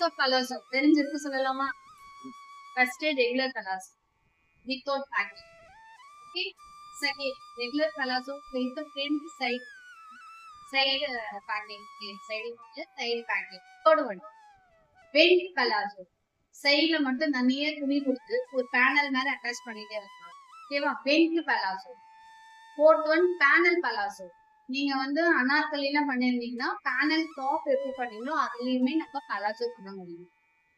Types of colours தெரிஞ்சிருக்கு சொல்லலாமா? First regular colours without packing. Okay, second regular colours with print side packing. Side packing. Third one paint colours. சைடுல மட்டும் நிறைய துணி கொடுத்து ஒரு பேனல் மேல அட்டாச் பண்ணிட்டே இருக்கலாம். ஓகேவா? Paint palazzo. Fourth one panel palazzo. நீங்க வந்து அனார்கலிலாம் பண்ணிருந்தீங்கன்னா பேனல் டாப் எப்படி பண்ணீங்களோ அதுலயுமே நம்ம பலாசோ பண்ண முடியும்.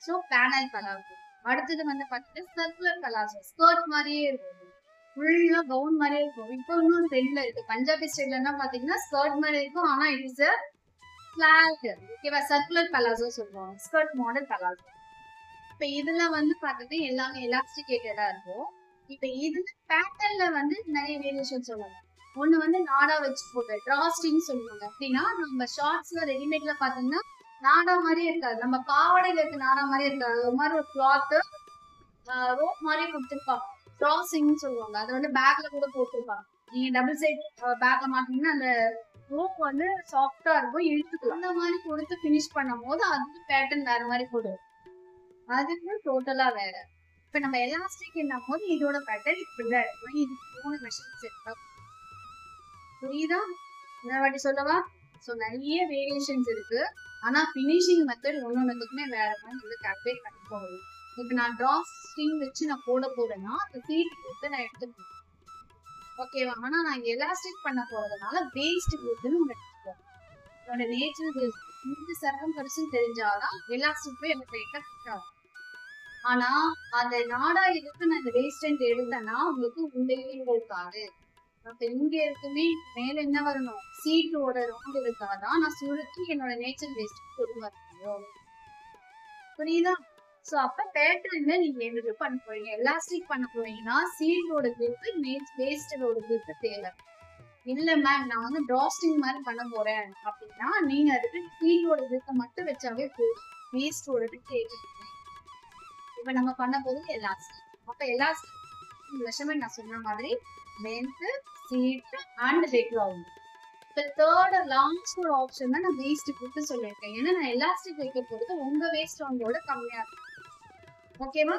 So panel palazzo. அடுத்தது வந்து பாத்தீங்கன்னா சர்க்குலர் பலாசோ. ஸ்கர்ட் மாதிரியே இருக்கும், ஃபுல்லா கவுன் மாதிரியே இருக்கும். இப்போ இன்னும் ட்ரெண்ட்ல இருக்கு. பஞ்சாபி ஸ்டைல்லாம் பாத்தீங்கன்னா ஸ்கர்ட் மாதிரி இருக்கும், ஆனா இட் இஸ் அ ஃபிளாட். ஓகேவா? சர்க்குலர் பலாசோ சொல்லுவாங்க, ஸ்கர்ட் மாடல் பலாசோ. இப்ப இதுல வந்து பாத்தீங்கன்னா எல்லாமே எலாஸ்டிகேட்டடா இருக்கும். இப்ப இதுல பேட்டர்ன்ல வந்து நிறைய வேரியேஷன் சொல்லுவாங்க. ஒண்ணு வந்து நாடா வச்சு போட்டு டிராஸ்டிங் சொல்லுவாங்க. அப்படின்னா நம்ம ஷார்ட்ஸ்ல ரெடிமேட்ல பாத்தீங்கன்னா நாடா மாதிரியே இருக்காது, நம்ம பாவாடையில இருக்க நாடா மாதிரியே இருக்காது. ஒரு மாதிரி ஒரு கிளாத் ரோப் மாதிரி கொடுத்துருப்பாங்க, டிராஸ்டிங் சொல்லுவாங்க. அதை வந்து பேக்ல கூட போட்டிருப்பாங்க. நீங்க டபுள் சைட் பேக்ல மாட்டீங்கன்னா அந்த ரோப் வந்து சாஃப்டா இருக்கும், இழுத்துக்கலாம். அந்த மாதிரி கொடுத்து பினிஷ் பண்ணும் போது அதுக்கு பேட்டர்ன் வேற மாதிரி போடுவோம், அதுக்கு டோட்டலா வேற. இப்ப நம்ம எலாஸ்டிக் என்னும் போது இதோட பேட்டர்ன் இப்படிதான் இருக்கும். இது 3 மெஷர்ஸ் இருக்கு. புரியுதா? இன்னொரு வாட்டி சொல்லவா? ஸோ நிறைய வேரியேஷன்ஸ் இருக்கு, ஆனா பினிஷிங் மெத்தட் ஒன்னொன்னுக்குமே வேற மாதிரி வந்து கால்குலேட் பண்ணி போகணும். இப்ப நான் டிராஸ்டிங் வச்சு நான் போட போறேன்னா அந்த சீட் கொடுத்து நான் எடுத்துக்கணும். ஓகேவா? ஆனா நான் எலாஸ்டிக் பண்ண போறதுனால வேஸ்ட் கொடுத்துன்னு எடுத்துக்கோம். அதோட நேச்சர் இந்த சர்க்கம் கரிசு தெரிஞ்சாதான் எலாஸ்டிக் போய் எனக்கு எஃபெக்ட் ஆகும். ஆனா அந்த நாடா இருக்கு நான் இந்த வேஸ்ட் எடுத்தேன்னா உங்களுக்கு உண்மையே இருக்காது. அப்ப இங்க இருக்குமே மேல என்ன வரணும், சீட்டோட ரவுண்ட் இருக்காதான் நான் சுருக்கி என்னோட நேச்சர் வேஸ்ட் கொண்டு வர முடியும். புரியுதா? சோ அப்ப பேட்டர்ன்ல நீங்க எது பண்ண போறீங்க, எலாஸ்டிக் பண்ண போறீங்கன்னா சீட்டோட கிரிப் வேஸ்டோட கிரிப் தேவை. இல்ல மேம் நான் வந்து டிராஸ்டிங் மாதிரி பண்ண போறேன் அப்படின்னா நீங்க அதுக்கு சீட்டோட கிரிப்பை மட்டும் வச்சாவே போதும், வேஸ்டோட தேவை. இப்ப நம்ம பண்ண போது எலாஸ்டிக். அப்ப எலாஸ்டிக் மெஷர்மெண்ட் நான் சொன்ன மாதிரி length, seat and leg round. இப்ப தேர்ட் லாஸ்ட் ஒரு ஆப்ஷன் தான் நான் வேஸ்ட் கொடுத்து சொல்லியிருக்கேன். ஏன்னா நான் எலாஸ்டிக் வைக்க போறது உங்க வேஸ்ட் ரவுண்டோட கம்மியா இருக்கும். ஓகேவா?